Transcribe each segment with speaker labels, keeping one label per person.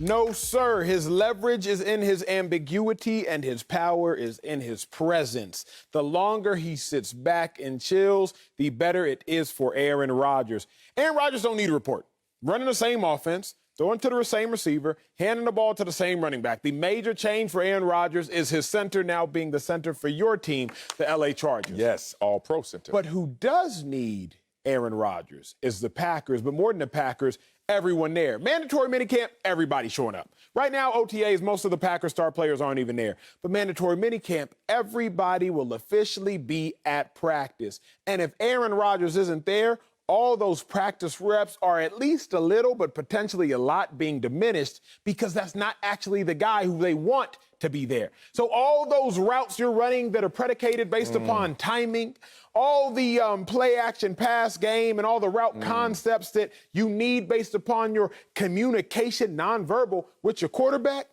Speaker 1: No, sir. His leverage is in his ambiguity, and his power is in his presence. The longer he sits back and chills, the better it is for Aaron Rodgers. Aaron Rodgers don't need a report. Running the same offense, throwing to the same receiver, handing the ball to the same running back. The major change for Aaron Rodgers is his center now being the center for your team, the L.A. Chargers.
Speaker 2: Yes, all-pro center.
Speaker 1: But who does need Aaron Rodgers is the Packers, but more than the Packers, everyone there. Mandatory minicamp, everybody showing up. Right now, OTAs, most of the Packers star players aren't even there. But mandatory minicamp, everybody will officially be at practice. And if Aaron Rodgers isn't there, all those practice reps are at least a little, but potentially a lot being diminished because that's not actually the guy who they want to be there. So all those routes you're running that are predicated based upon timing, all the play action pass game and all the route concepts that you need based upon your communication nonverbal with your quarterback,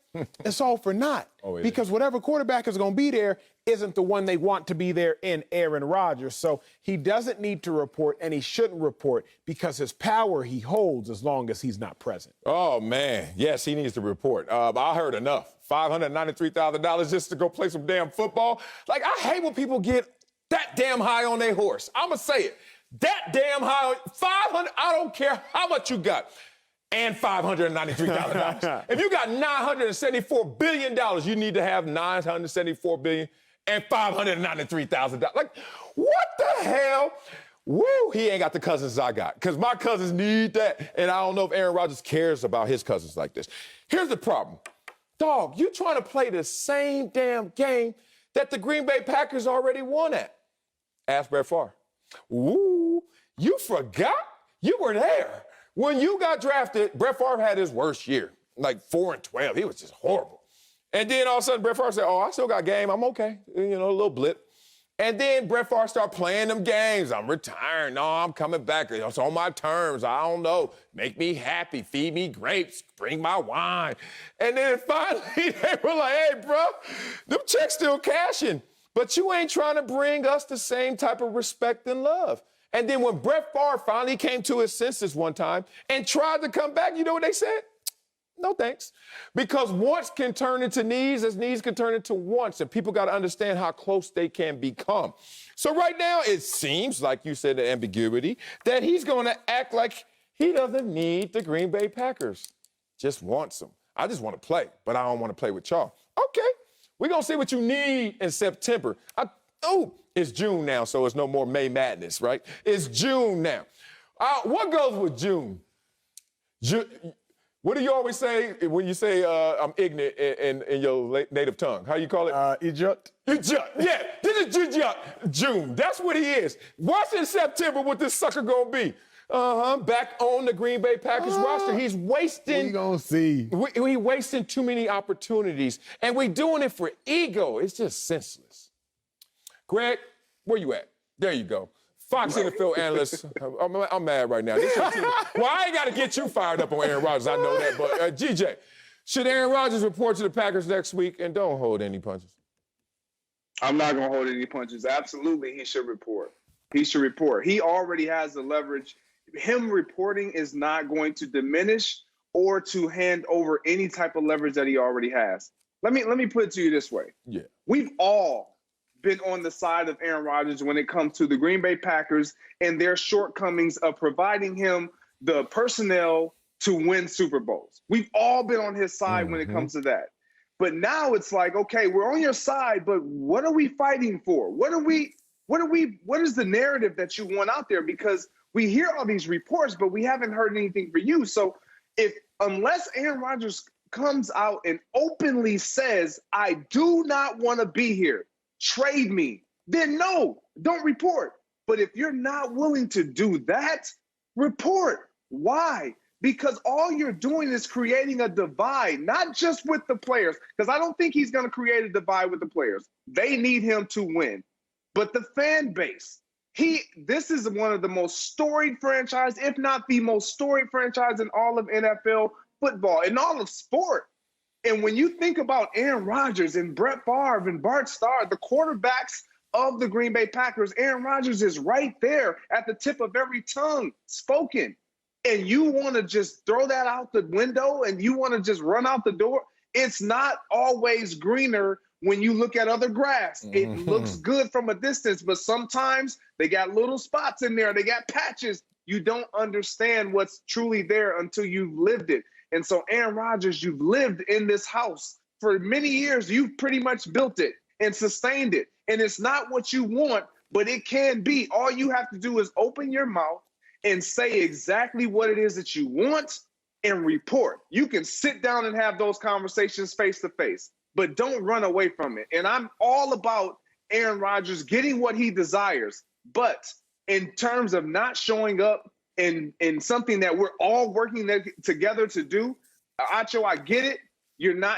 Speaker 1: it's all for naught. Because whatever quarterback is going to be there isn't the one they want to be there in Aaron Rodgers. So he doesn't need to report, and he shouldn't report because his power he holds as long as he's not present.
Speaker 2: Oh, man. Yes, he needs to report. I heard enough. $593,000 just to go play some damn football. Like, I hate when people get that damn high on their horse. I'm going to say it. That damn high. 500, I don't care how much you got. And $593,000. If you got $974 billion, you need to have $974 billion and $593,000. Like, what the hell? Woo, he ain't got the cousins I got, because my cousins need that, and I don't know if Aaron Rodgers cares about his cousins like this. Here's the problem. Dog, you trying to play the same damn game that the Green Bay Packers already won at. Ask Brett Favre. Ooh, you forgot? You were there. When you got drafted, Brett Favre had his worst year, like 4-12. He was just horrible. And then all of a sudden, Brett Favre said, oh, I still got game. I'm okay. You know, a little blip. And then Brett Favre started playing them games. I'm retiring. No, I'm coming back. It's on my terms. I don't know. Make me happy. Feed me grapes. Bring my wine. And then finally, they were like, hey, bro, them checks still cashing. But you ain't trying to bring us the same type of respect and love. And then when Brett Favre finally came to his senses one time and tried to come back, you know what they said? No thanks. Because wants can turn into needs as needs can turn into wants. And people got to understand how close they can become. So right now, it seems, like you said, the ambiguity, that he's going to act like he doesn't need the Green Bay Packers. Just wants them. I just want to play, but I don't want to play with y'all. Okay, we're going to see what you need in September. It's June now, so it's no more May Madness, right? It's June now. What goes with June? What do you always say when you say I'm ignorant in your native tongue? How you call it?
Speaker 1: Ejut.
Speaker 2: Ejut, yeah. This is Ejut. June. That's what he is. Watch in September what this sucker gonna be. Back on the Green Bay Packers roster. He's wasting.
Speaker 1: We gonna see.
Speaker 2: We wasting too many opportunities, and we doing it for ego. It's just senseless. Greg, where you at? There you go. Fox NFL analyst. I'm mad right now. Well, I ain't got to get you fired up on Aaron Rodgers. I know that. But, GJ, should Aaron Rodgers report to the Packers next week? And don't hold any punches.
Speaker 3: I'm not going to hold any punches. Absolutely, he should report. He should report. He already has the leverage. Him reporting is not going to diminish or to hand over any type of leverage that he already has. Let me put it to you this way.
Speaker 2: Yeah.
Speaker 3: We've all been on the side of Aaron Rodgers when it comes to the Green Bay Packers and their shortcomings of providing him the personnel to win Super Bowls. We've all been on his side when it comes to that. But now it's like, okay, we're on your side, but what are we fighting for? What is the narrative that you want out there? Because we hear all these reports, but we haven't heard anything for you. So unless Aaron Rodgers comes out and openly says, I do not want to be here, trade me, then no, don't report. But if you're not willing to do that, report. Why? Because all you're doing is creating a divide, not just with the players, because I don't think he's going to create a divide with the players. They need him to win. But the fan base, this is one of the most storied franchise, if not the most storied franchise in all of NFL football, in all of sport. And when you think about Aaron Rodgers and Brett Favre and Bart Starr, the quarterbacks of the Green Bay Packers, Aaron Rodgers is right there at the tip of every tongue spoken. and you want to just throw that out the window and you want to just run out the door. It's not always greener when you look at other grass. It looks good from a distance, but sometimes they got little spots in there. They got patches. You don't understand what's truly there until you've lived it. And so, Aaron Rodgers, you've lived in this house for many years. You've pretty much built it and sustained it. And it's not what you want, but it can be. All you have to do is open your mouth and say exactly what it is that you want and report. You can sit down and have those conversations face to face, but don't run away from it. And I'm all about Aaron Rodgers getting what he desires. But in terms of not showing up in something that we're all working together to do, Acho, I get it.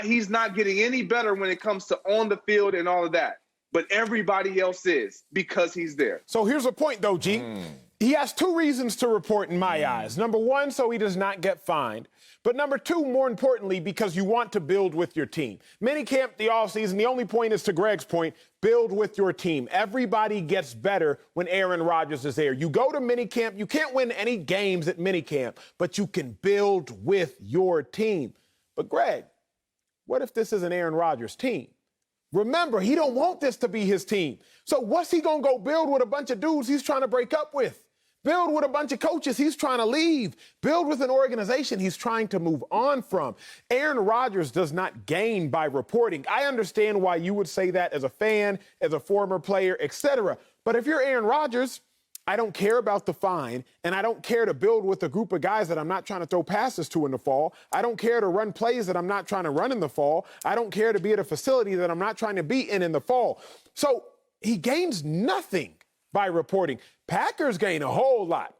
Speaker 3: He's not getting any better when it comes to on the field and all of that. But everybody else is, because he's there.
Speaker 1: So here's a point, though, G. He has two reasons to report in my eyes. Number one, so he does not get fined. But number two, more importantly, because you want to build with your team. Minicamp, the offseason, the only point is, to Greg's point, build with your team. Everybody gets better when Aaron Rodgers is there. You go to minicamp, you can't win any games at minicamp, but you can build with your team. But Greg, what if this is an Aaron Rodgers team? Remember, he don't want this to be his team. So what's he going to go build with a bunch of dudes he's trying to break up with? Build with a bunch of coaches he's trying to leave. Build with an organization he's trying to move on from. Aaron Rodgers does not gain by reporting. I understand why you would say that as a fan, as a former player, etc. But if you're Aaron Rodgers, I don't care about the fine, and I don't care to build with a group of guys that I'm not trying to throw passes to in the fall. I don't care to run plays that I'm not trying to run in the fall. I don't care to be at a facility that I'm not trying to be in the fall. So he gains nothing by reporting. Packers gain a whole lot.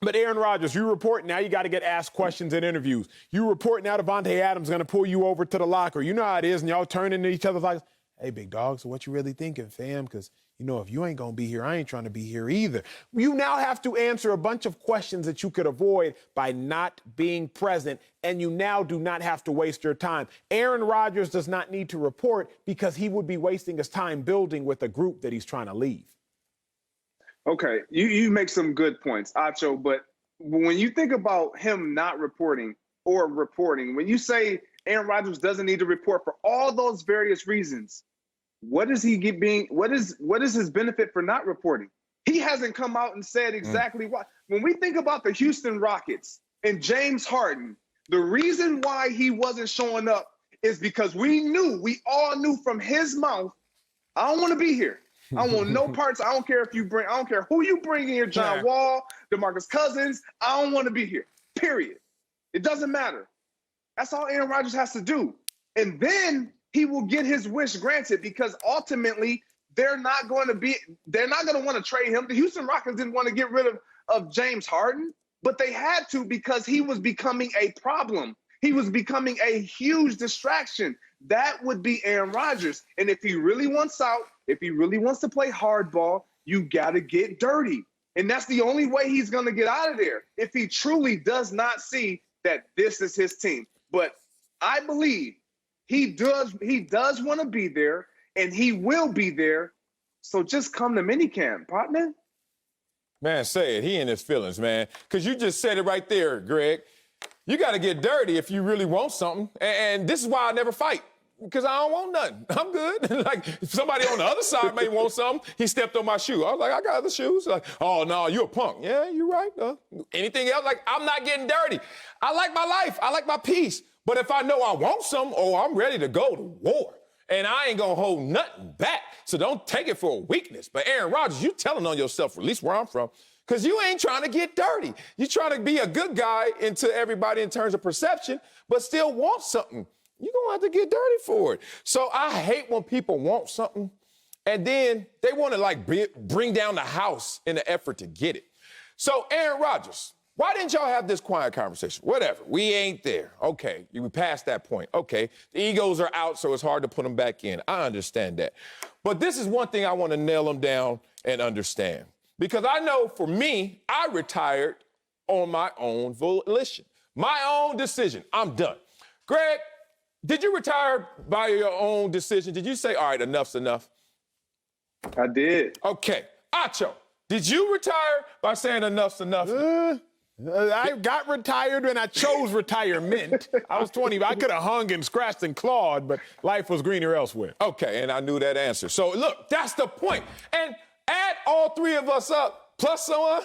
Speaker 1: But Aaron Rodgers, you report, now you got to get asked questions in interviews. You report, now Devontae Adams going to pull you over to the locker. You know how it is, and y'all turn into each other's like, hey, big dog, so what you really thinking, fam? Because, you know, if you ain't going to be here, I ain't trying to be here either. You now have to answer a bunch of questions that you could avoid by not being present, and you now do not have to waste your time. Aaron Rodgers does not need to report because he would be wasting his time building with a group that he's trying to leave.
Speaker 3: Okay, you make some good points, Acho, but when you think about him not reporting or reporting, when you say Aaron Rodgers doesn't need to report for all those various reasons, what is his benefit for not reporting? He hasn't come out and said exactly why. When we think about the Houston Rockets and James Harden, the reason why he wasn't showing up is because we all knew from his mouth, I don't want to be here. I want no parts. I don't care who you bring in here, John Wall, DeMarcus Cousins. I don't want to be here, period. It doesn't matter. That's all Aaron Rodgers has to do. And then he will get his wish granted, because ultimately they're not going to want to trade him. The Houston Rockets didn't want to get rid of James Harden, but they had to, because he was becoming a problem. He was becoming a huge distraction. That would be Aaron Rodgers. And if he really wants out, if he really wants to play hardball, you got to get dirty. And that's the only way he's going to get out of there, if he truly does not see that this is his team. But I believe he does want to be there, and he will be there. So just come to minicamp, partner.
Speaker 2: Man, say it. He in his feelings, man. Because you just said it right there, Greg. You got to get dirty if you really want something. And this is why I never fight, because I don't want nothing. I'm good. Like, if somebody on the other side may want something, he stepped on my shoe. I was like, I got other shoes. Like, oh, no, you a punk. Yeah, you're right. Anything else? Like, I'm not getting dirty. I like my life. I like my peace. But if I know I want something, I'm ready to go to war. And I ain't going to hold nothing back. So don't take it for a weakness. But Aaron Rodgers, you telling on yourself, at least where I'm from, because you ain't trying to get dirty. You're trying to be a good guy into everybody in terms of perception, but still want something. You're going to have to get dirty for it. So I hate when people want something and then they want to bring down the house in the effort to get it. So Aaron Rodgers, why didn't y'all have this quiet conversation? Whatever. We ain't there. Okay. We passed that point. Okay. The egos are out, so it's hard to put them back in. I understand that. But this is one thing I want to nail them down and understand. Because I know for me, I retired on my own volition, my own decision. I'm done. Greg, did you retire by your own decision? Did you say, all right, enough's enough?
Speaker 3: I did.
Speaker 2: Okay. Acho, did you retire by saying enough's enough?
Speaker 1: I got retired and I chose retirement. I was 20. I could have hung and scratched and clawed, but life was greener elsewhere.
Speaker 2: Okay, and I knew that answer. So, look, that's the point. And add all three of us up, plus someone,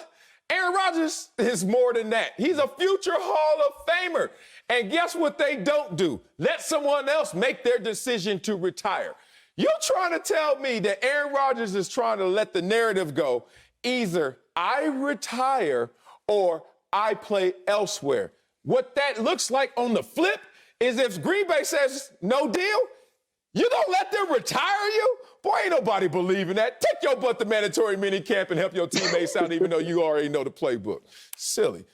Speaker 2: Aaron Rodgers is more than that. He's a future Hall of Famer. And guess what they don't do? Let someone else make their decision to retire. You're trying to tell me that Aaron Rodgers is trying to let the narrative go, either I retire or I play elsewhere. What that looks like on the flip is if Green Bay says no deal, you don't let them retire you? Boy, ain't nobody believing that. Take your butt to mandatory minicamp and help your teammates out even though you already know the playbook. Silly.